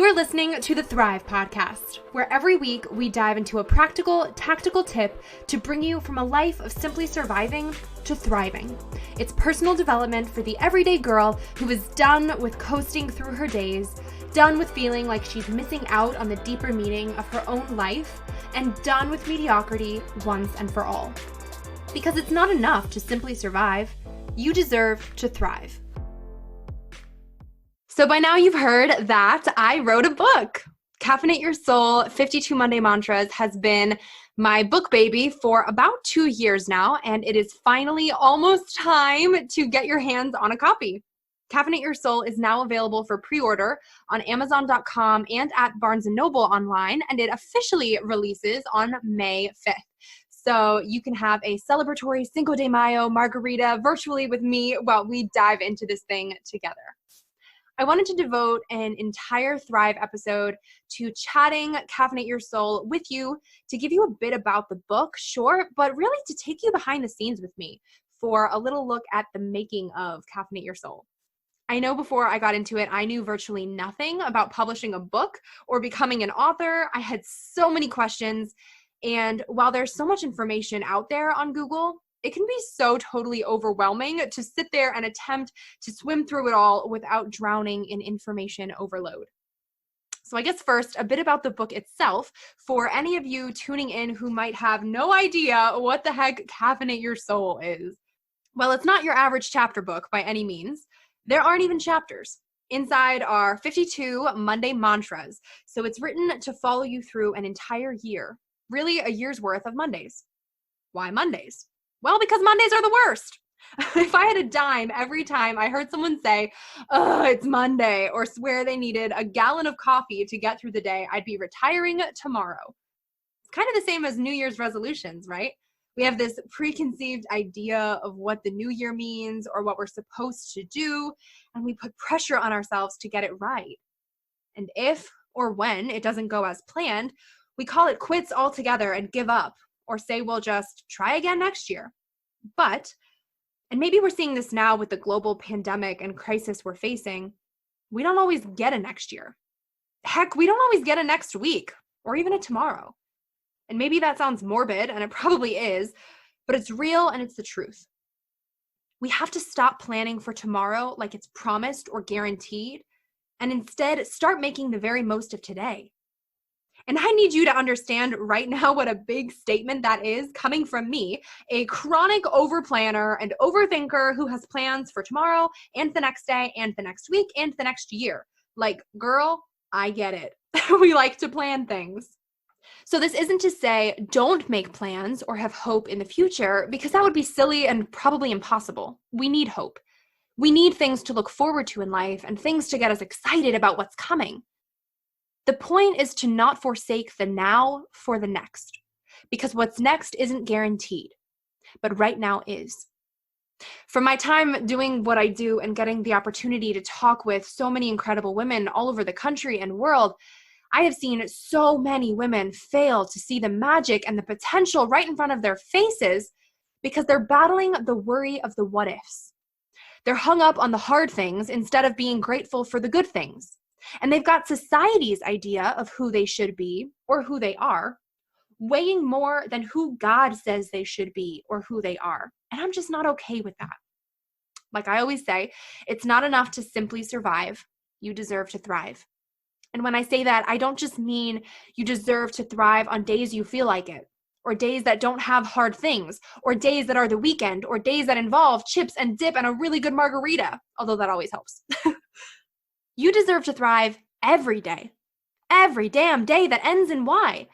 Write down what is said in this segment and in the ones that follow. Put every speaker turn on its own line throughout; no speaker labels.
You're listening to the Thrive Podcast, where every week we dive into a practical, tactical tip to bring you from a life of simply surviving to thriving. It's personal development for the everyday girl who is done with coasting through her days, done with feeling like she's missing out on the deeper meaning of her own life, and done with mediocrity once and for all. Because it's not enough to simply survive. You deserve to thrive. So by now you've heard that I wrote a book. Caffeinate Your Soul, 52 Monday Mantras has been my book baby for about 2 years now, and it is finally almost time to get your hands on a copy. Caffeinate Your Soul is now available for pre-order on Amazon.com and at Barnes & Noble online, and it officially releases on May 5th. So you can have a celebratory Cinco de Mayo margarita virtually with me while we dive into this thing together. I wanted to devote an entire Thrive episode to chatting Caffeinate Your Soul with you, to give you a bit about the book, sure, but really to take you behind the scenes with me for a little look at the making of Caffeinate Your Soul. I know before I got into it, I knew virtually nothing about publishing a book or becoming an author. I had so many questions, and while there's so much information out there on Google, it can be so totally overwhelming to sit there and attempt to swim through it all without drowning in information overload. So I guess first, a bit about the book itself for any of you tuning in who might have no idea what the heck Caffeinate Your Soul is. Well, it's not your average chapter book by any means. There aren't even chapters. Inside are 52 Monday mantras, so it's written to follow you through an entire year, really a year's worth of Mondays. Why Mondays? Well, because Mondays are the worst. If I had a dime every time I heard someone say, "Oh, it's Monday," or swear they needed a gallon of coffee to get through the day, I'd be retiring tomorrow. It's kind of the same as New Year's resolutions, right? We have this preconceived idea of what the new year means or what we're supposed to do, and we put pressure on ourselves to get it right. And if or when it doesn't go as planned, we call it quits altogether and give up, or say we'll just try again next year. But, and maybe we're seeing this now with the global pandemic and crisis we're facing, we don't always get a next year. Heck, we don't always get a next week or even a tomorrow. And maybe that sounds morbid, and it probably is, but it's real and it's the truth. We have to stop planning for tomorrow like it's promised or guaranteed, and instead start making the very most of today. And I need you to understand right now what a big statement that is coming from me, a chronic overplanner and overthinker who has plans for tomorrow and the next day and the next week and the next year. Like, girl, I get it. We like to plan things. So this isn't to say don't make plans or have hope in the future, because that would be silly and probably impossible. We need hope. We need things to look forward to in life and things to get us excited about what's coming. The point is to not forsake the now for the next, because what's next isn't guaranteed, but right now is. From my time doing what I do and getting the opportunity to talk with so many incredible women all over the country and world, I have seen so many women fail to see the magic and the potential right in front of their faces because they're battling the worry of the what ifs. They're hung up on the hard things instead of being grateful for the good things. And they've got society's idea of who they should be or who they are, weighing more than who God says they should be or who they are. And I'm just not okay with that. Like I always say, it's not enough to simply survive. You deserve to thrive. And when I say that, I don't just mean you deserve to thrive on days you feel like it, or days that don't have hard things, or days that are the weekend, or days that involve chips and dip and a really good margarita, although that always helps. You deserve to thrive every day, every damn day that ends in Y.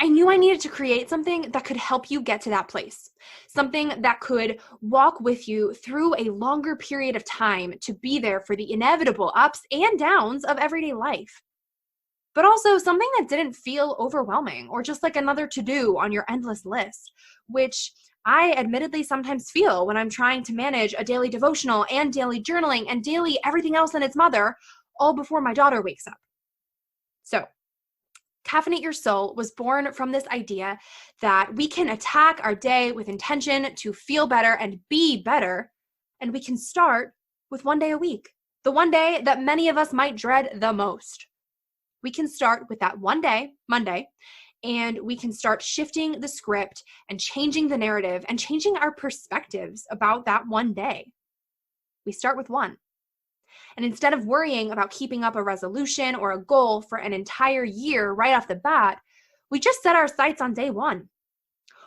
I knew I needed to create something that could help you get to that place, something that could walk with you through a longer period of time to be there for the inevitable ups and downs of everyday life. But also something that didn't feel overwhelming or just like another to-do on your endless list, which I admittedly sometimes feel when I'm trying to manage a daily devotional and daily journaling and daily everything else and its mother, all before my daughter wakes up. So, Caffeinate Your Soul was born from this idea that we can attack our day with intention to feel better and be better, and we can start with one day a week, the one day that many of us might dread the most. We can start with that one day, Monday, and we can start shifting the script and changing the narrative and changing our perspectives about that one day. We start with one. And instead of worrying about keeping up a resolution or a goal for an entire year right off the bat, we just set our sights on day one.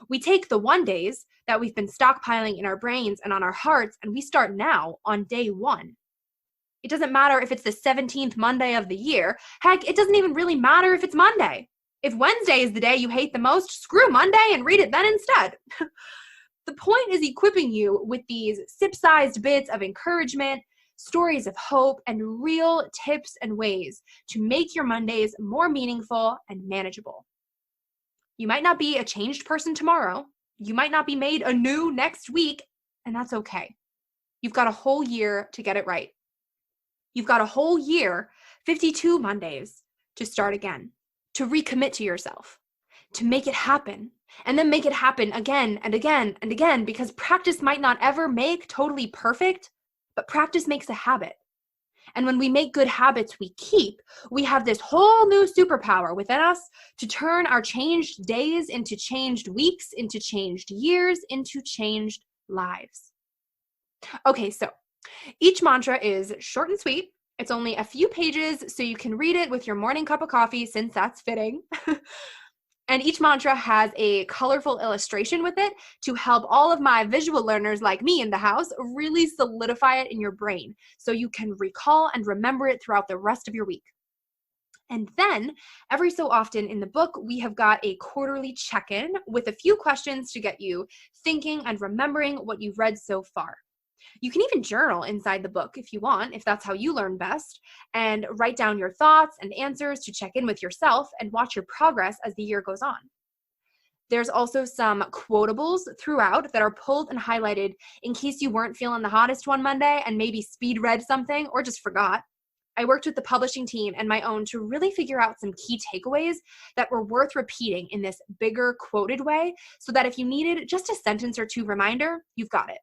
We take the 1 days that we've been stockpiling in our brains and on our hearts, and we start now on day one. It doesn't matter if it's the 17th Monday of the year. Heck, it doesn't even really matter if it's Monday. If Wednesday is the day you hate the most, screw Monday and read it then instead. The point is equipping you with these sip-sized bits of encouragement, stories of hope, and real tips and ways to make your Mondays more meaningful and manageable. You might not be a changed person tomorrow. You might not be made anew next week, and that's okay. You've got a whole year to get it right. You've got a whole year, 52 Mondays, to start again, to recommit to yourself, to make it happen, and then make it happen again and again and again, because practice might not ever make totally perfect, but practice makes a habit. And when we make good habits we keep, we have this whole new superpower within us to turn our changed days into changed weeks, into changed years, into changed lives. Okay, so each mantra is short and sweet. It's only a few pages, so you can read it with your morning cup of coffee, since that's fitting. And each mantra has a colorful illustration with it to help all of my visual learners like me in the house really solidify it in your brain so you can recall and remember it throughout the rest of your week. And then, every so often in the book, we have got a quarterly check-in with a few questions to get you thinking and remembering what you've read so far. You can even journal inside the book if you want, if that's how you learn best, and write down your thoughts and answers to check in with yourself and watch your progress as the year goes on. There's also some quotables throughout that are pulled and highlighted in case you weren't feeling the hottest one Monday and maybe speed read something or just forgot. I worked with the publishing team and my own to really figure out some key takeaways that were worth repeating in this bigger quoted way, so that if you needed just a sentence or two reminder, you've got it.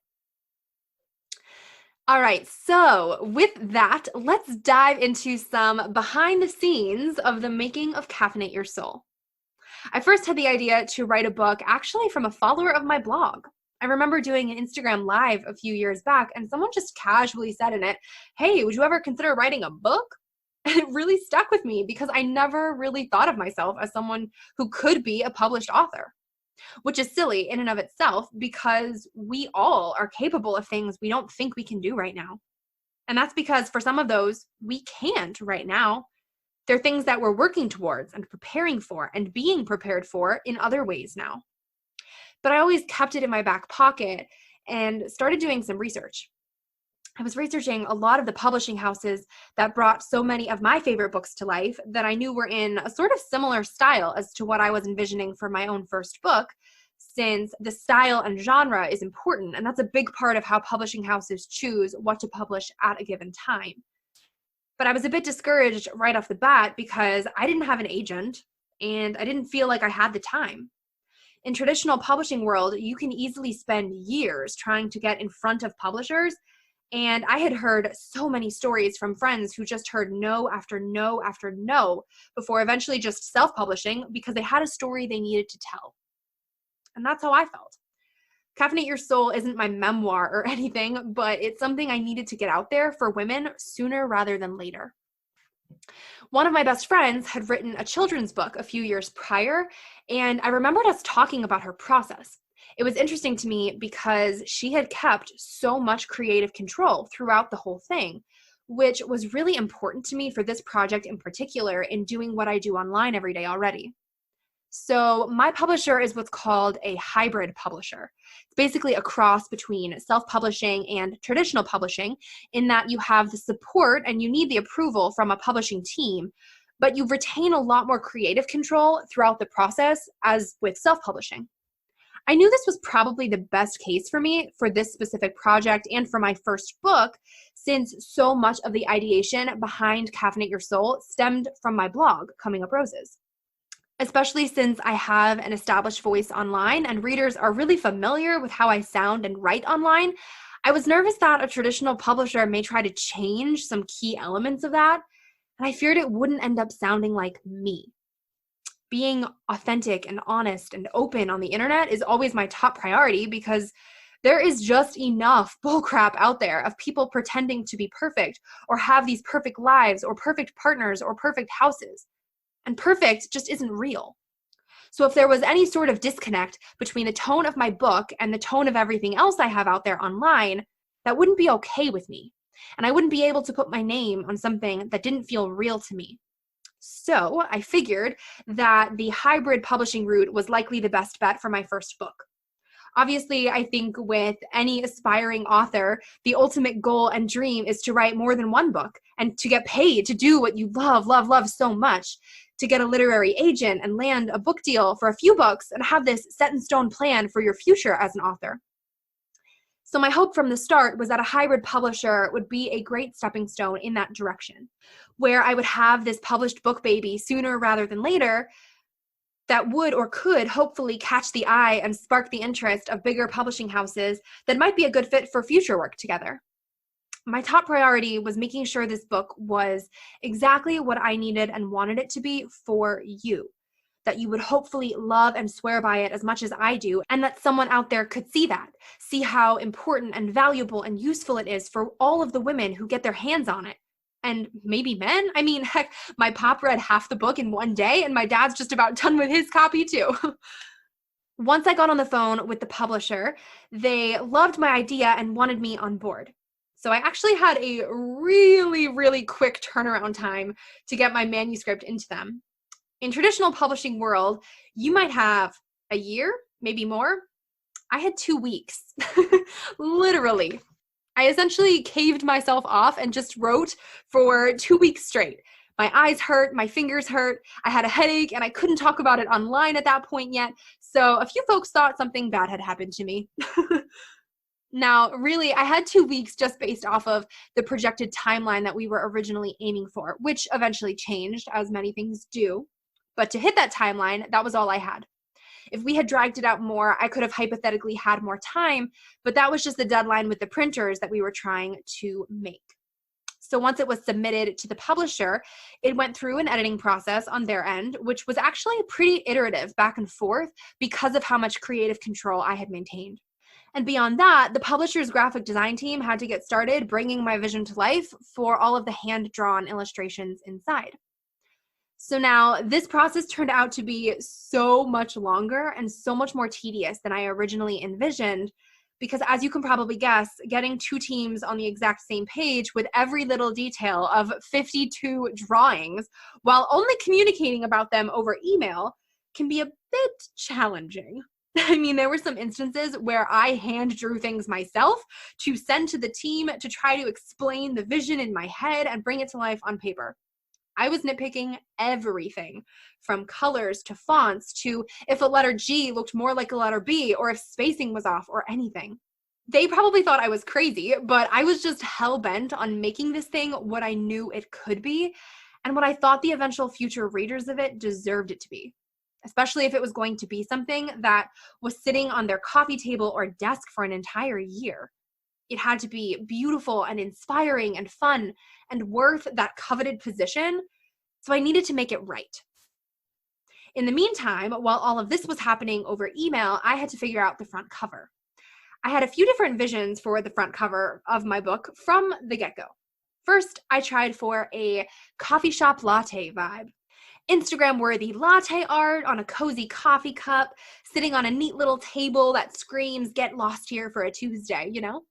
All right, so with that, let's dive into some behind the scenes of the making of Caffeinate Your Soul. I first had the idea to write a book actually from a follower of my blog. I remember doing an Instagram live a few years back, and someone just casually said in it, "Hey, would you ever consider writing a book?" And it really stuck with me because I never really thought of myself as someone who could be a published author. Which is silly in and of itself because we all are capable of things we don't think we can do right now. And that's because for some of those, we can't right now. They're things that we're working towards and preparing for and being prepared for in other ways now. But I always kept it in my back pocket and started doing some research. I was researching a lot of the publishing houses that brought so many of my favorite books to life that I knew were in a sort of similar style as to what I was envisioning for my own first book, since the style and genre is important, and that's a big part of how publishing houses choose what to publish at a given time. But I was a bit discouraged right off the bat because I didn't have an agent, and I didn't feel like I had the time. In traditional publishing world, you can easily spend years trying to get in front of publishers. And I had heard so many stories from friends who just heard no after no after no before eventually just self-publishing because they had a story they needed to tell. And that's how I felt. Caffeinate Your Soul isn't my memoir or anything, but it's something I needed to get out there for women sooner rather than later. One of my best friends had written a children's book a few years prior, and I remembered us talking about her process. It was interesting to me because she had kept so much creative control throughout the whole thing, which was really important to me for this project in particular in doing what I do online every day already. So my publisher is what's called a hybrid publisher. It's basically a cross between self-publishing and traditional publishing in that you have the support and you need the approval from a publishing team, but you retain a lot more creative control throughout the process as with self-publishing. I knew this was probably the best case for me for this specific project and for my first book, since so much of the ideation behind Caffeinate Your Soul stemmed from my blog, Coming Up Roses. Especially since I have an established voice online and readers are really familiar with how I sound and write online, I was nervous that a traditional publisher may try to change some key elements of that. And I feared it wouldn't end up sounding like me. Being authentic and honest and open on the internet is always my top priority because there is just enough bullcrap out there of people pretending to be perfect or have these perfect lives or perfect partners or perfect houses. And perfect just isn't real. So if there was any sort of disconnect between the tone of my book and the tone of everything else I have out there online, that wouldn't be okay with me. And I wouldn't be able to put my name on something that didn't feel real to me. So I figured that the hybrid publishing route was likely the best bet for my first book. Obviously, I think with any aspiring author, the ultimate goal and dream is to write more than one book and to get paid to do what you love, love, love so much, to get a literary agent and land a book deal for a few books and have this set in stone plan for your future as an author. So my hope from the start was that a hybrid publisher would be a great stepping stone in that direction, where I would have this published book baby sooner rather than later that would or could hopefully catch the eye and spark the interest of bigger publishing houses that might be a good fit for future work together. My top priority was making sure this book was exactly what I needed and wanted it to be for you, that you would hopefully love and swear by it as much as I do, and that someone out there could see how important and valuable and useful it is for all of the women who get their hands on it. And maybe men. I mean, heck, my pop read half the book in one day, and my dad's just about done with his copy too. Once I got on the phone with the publisher, they loved my idea and wanted me on board. So I actually had a really, really quick turnaround time to get my manuscript into them. In traditional publishing world, you might have a year, maybe more. I had 2 weeks, literally. I essentially caved myself off and just wrote for 2 weeks straight. My eyes hurt, my fingers hurt, I had a headache, and I couldn't talk about it online at that point yet. So a few folks thought something bad had happened to me. Now, really, I had 2 weeks just based off of the projected timeline that we were originally aiming for, which eventually changed, as many things do. But to hit that timeline, that was all I had. If we had dragged it out more, I could have hypothetically had more time, but that was just the deadline with the printers that we were trying to make. So once it was submitted to the publisher, it went through an editing process on their end, which was actually pretty iterative back and forth because of how much creative control I had maintained. And beyond that, the publisher's graphic design team had to get started bringing my vision to life for all of the hand-drawn illustrations inside. So now this process turned out to be so much longer and so much more tedious than I originally envisioned, because as you can probably guess, getting 2 teams on the exact same page with every little detail of 52 drawings while only communicating about them over email can be a bit challenging. I mean, there were some instances where I hand drew things myself to send to the team to try to explain the vision in my head and bring it to life on paper. I was nitpicking everything from colors to fonts to if a letter G looked more like a letter B or if spacing was off or anything. They probably thought I was crazy, but I was just hell-bent on making this thing what I knew it could be and what I thought the eventual future readers of it deserved it to be, especially if it was going to be something that was sitting on their coffee table or desk for an entire year. It had to be beautiful and inspiring and fun and worth that coveted position, so I needed to make it right. In the meantime, while all of this was happening over email, I had to figure out the front cover. I had a few different visions for the front cover of my book from the get-go. First, I tried for a coffee shop latte vibe. Instagram-worthy latte art on a cozy coffee cup, sitting on a neat little table that screams, "Get lost here for a Tuesday," you know?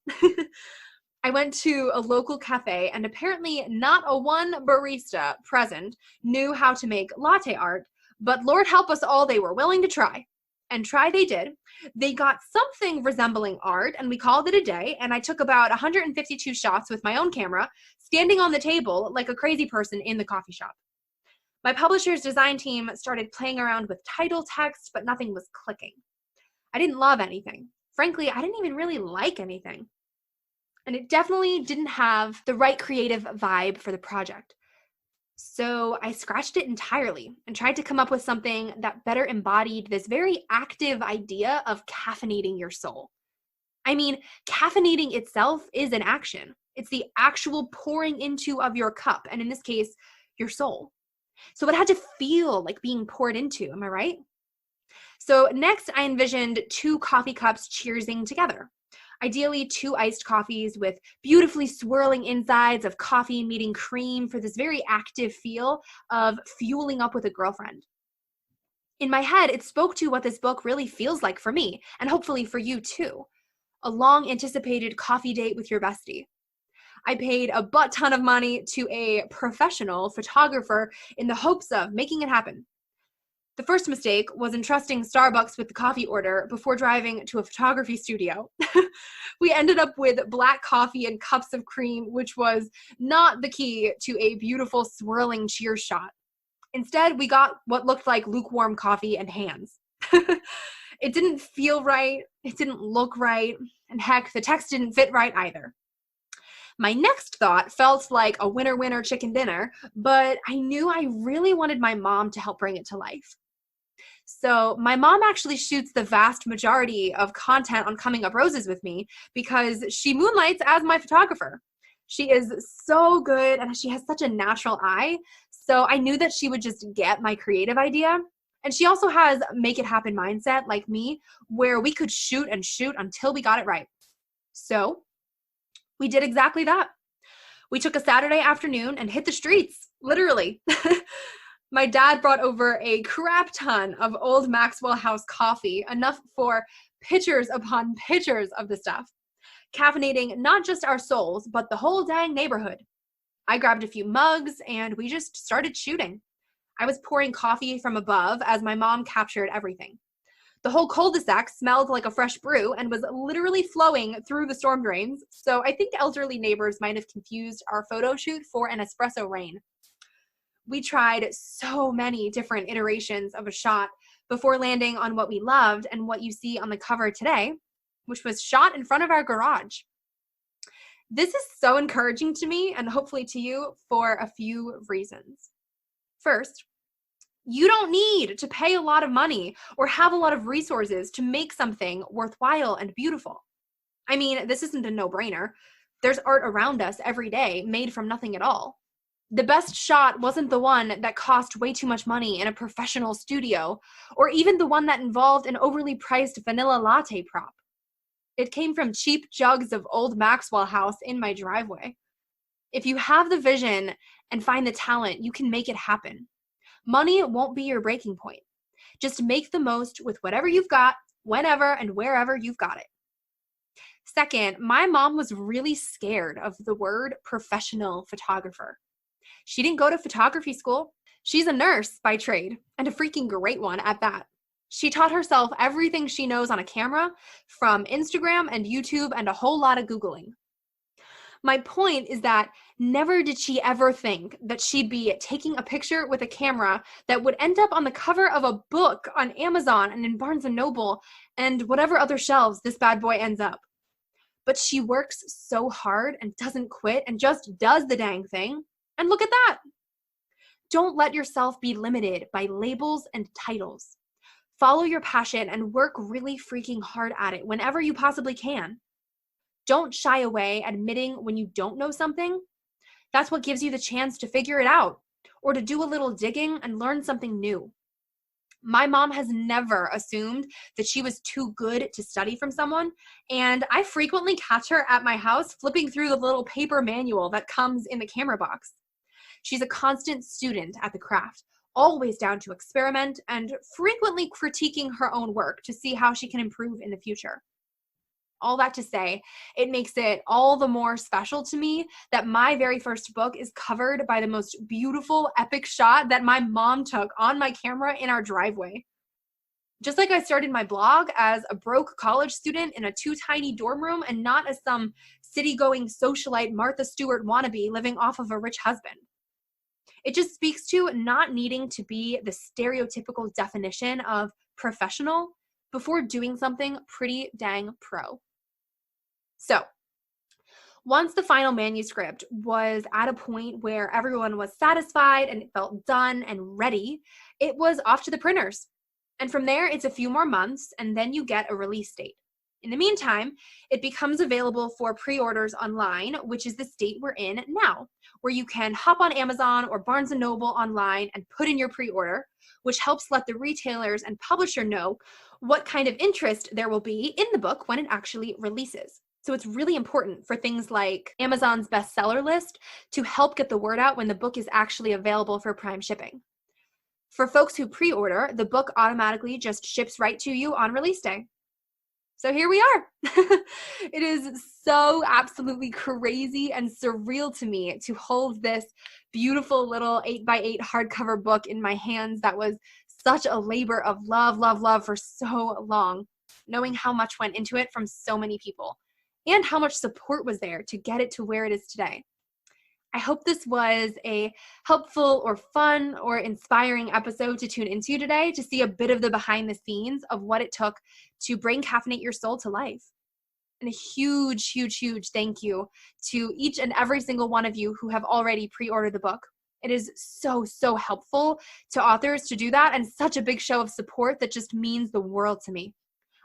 I went to a local cafe, and apparently not a one barista present knew how to make latte art, but Lord help us all, they were willing to try. And try they did. They got something resembling art, and we called it a day, and I took about 152 shots with my own camera, standing on the table like a crazy person in the coffee shop. My publisher's design team started playing around with title text, but nothing was clicking. I didn't love anything. Frankly, I didn't even really like anything. And it definitely didn't have the right creative vibe for the project. So I scratched it entirely and tried to come up with something that better embodied this very active idea of caffeinating your soul. I mean, caffeinating itself is an action. It's the actual pouring into of your cup, and in this case, your soul. So it had to feel like being poured into, am I right? So next, I envisioned 2 coffee cups cheersing together. Ideally, 2 iced coffees with beautifully swirling insides of coffee meeting cream for this very active feel of fueling up with a girlfriend. In my head, it spoke to what this book really feels like for me, and hopefully for you too. A long anticipated coffee date with your bestie. I paid a butt ton of money to a professional photographer in the hopes of making it happen. The first mistake was entrusting Starbucks with the coffee order before driving to a photography studio. We ended up with black coffee and cups of cream, which was not the key to a beautiful swirling cheer shot. Instead, we got what looked like lukewarm coffee and hands. It didn't feel right, it didn't look right, and heck, the text didn't fit right either. My next thought felt like a winner-winner chicken dinner, but I knew I really wanted my mom to help bring it to life. So my mom actually shoots the vast majority of content on Coming Up Roses with me because she moonlights as my photographer. She is so good and she has such a natural eye. So I knew that she would just get my creative idea. And she also has make it happen mindset like me, where we could shoot and shoot until we got it right. So we did exactly that. We took a Saturday afternoon and hit the streets, literally. My dad brought over a crap ton of old Maxwell House coffee, enough for pitchers upon pitchers of the stuff, caffeinating not just our souls, but the whole dang neighborhood. I grabbed a few mugs and we just started shooting. I was pouring coffee from above as my mom captured everything. The whole cul-de-sac smelled like a fresh brew and was literally flowing through the storm drains, so I think elderly neighbors might have confused our photo shoot for an espresso rain. We tried so many different iterations of a shot before landing on what we loved and what you see on the cover today, which was shot in front of our garage. This is so encouraging to me and hopefully to you for a few reasons. First, you don't need to pay a lot of money or have a lot of resources to make something worthwhile and beautiful. I mean, this isn't a no-brainer. There's art around us every day made from nothing at all. The best shot wasn't the one that cost way too much money in a professional studio, or even the one that involved an overly priced vanilla latte prop. It came from cheap jugs of old Maxwell House in my driveway. If you have the vision and find the talent, you can make it happen. Money won't be your breaking point. Just make the most with whatever you've got, whenever and wherever you've got it. Second, my mom was really scared of the word professional photographer. She didn't go to photography school. She's a nurse by trade, and a freaking great one at that. She taught herself everything she knows on a camera from Instagram and YouTube and a whole lot of Googling. My point is that never did she ever think that she'd be taking a picture with a camera that would end up on the cover of a book on Amazon and in Barnes & Noble and whatever other shelves this bad boy ends up. But she works so hard and doesn't quit and just does the dang thing. And look at that. Don't let yourself be limited by labels and titles. Follow your passion and work really freaking hard at it whenever you possibly can. Don't shy away admitting when you don't know something. That's what gives you the chance to figure it out or to do a little digging and learn something new. My mom has never assumed that she was too good to study from someone, and I frequently catch her at my house flipping through the little paper manual that comes in the camera box. She's a constant student at the craft, always down to experiment and frequently critiquing her own work to see how she can improve in the future. All that to say, it makes it all the more special to me that my very first book is covered by the most beautiful, epic shot that my mom took on my camera in our driveway. Just like I started my blog as a broke college student in a too tiny dorm room and not as some city-going socialite Martha Stewart wannabe living off of a rich husband. It just speaks to not needing to be the stereotypical definition of professional before doing something pretty dang pro. So, once the final manuscript was at a point where everyone was satisfied and it felt done and ready, it was off to the printers. And from there, it's a few more months, and then you get a release date. In the meantime, it becomes available for pre-orders online, which is the state we're in now, where you can hop on Amazon or Barnes & Noble online and put in your pre-order, which helps let the retailers and publisher know what kind of interest there will be in the book when it actually releases. So it's really important for things like Amazon's bestseller list to help get the word out when the book is actually available for Prime shipping. For folks who pre-order, the book automatically just ships right to you on release day. So here we are. It is so absolutely crazy and surreal to me to hold this beautiful little 8x8 hardcover book in my hands that was such a labor of love for so long, knowing how much went into it from so many people and how much support was there to get it to where it is today. I hope this was a helpful or fun or inspiring episode to tune into today to see a bit of the behind the scenes of what it took to bring Caffeinate Your Soul to life. And a huge thank you to each and every single one of you who have already pre-ordered the book. It is so helpful to authors to do that, and such a big show of support that just means the world to me.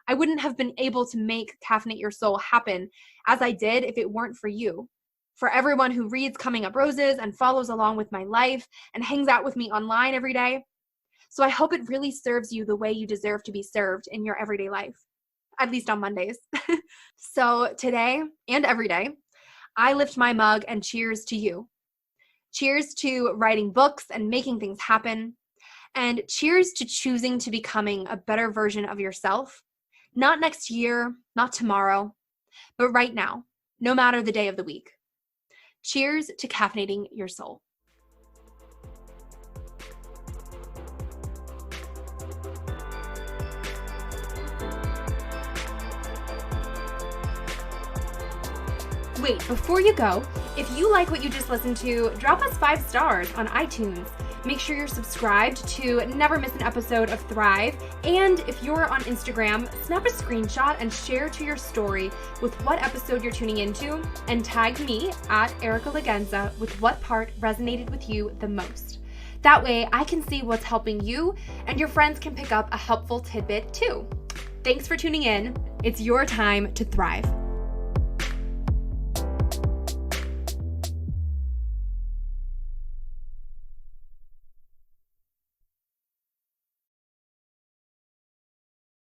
I wouldn't have been able to make Caffeinate Your Soul happen as I did if it weren't for you. For everyone who reads Coming Up Roses and follows along with my life and hangs out with me online every day. So I hope it really serves you the way you deserve to be served in your everyday life, at least on Mondays. So today and every day, I lift my mug and cheers to you. Cheers to writing books and making things happen. And cheers to choosing to becoming a better version of yourself. Not next year, not tomorrow, but right now, no matter the day of the week. Cheers to caffeinating your soul. Wait, before you go, if you like what you just listened to, drop us 5 stars on iTunes. Make sure you're subscribed to never miss an episode of Thrive. And if you're on Instagram, snap a screenshot and share to your story with what episode you're tuning into, and tag me at Erica Lagenza with what part resonated with you the most. That way I can see what's helping you and your friends can pick up a helpful tidbit too. Thanks for tuning in. It's your time to thrive.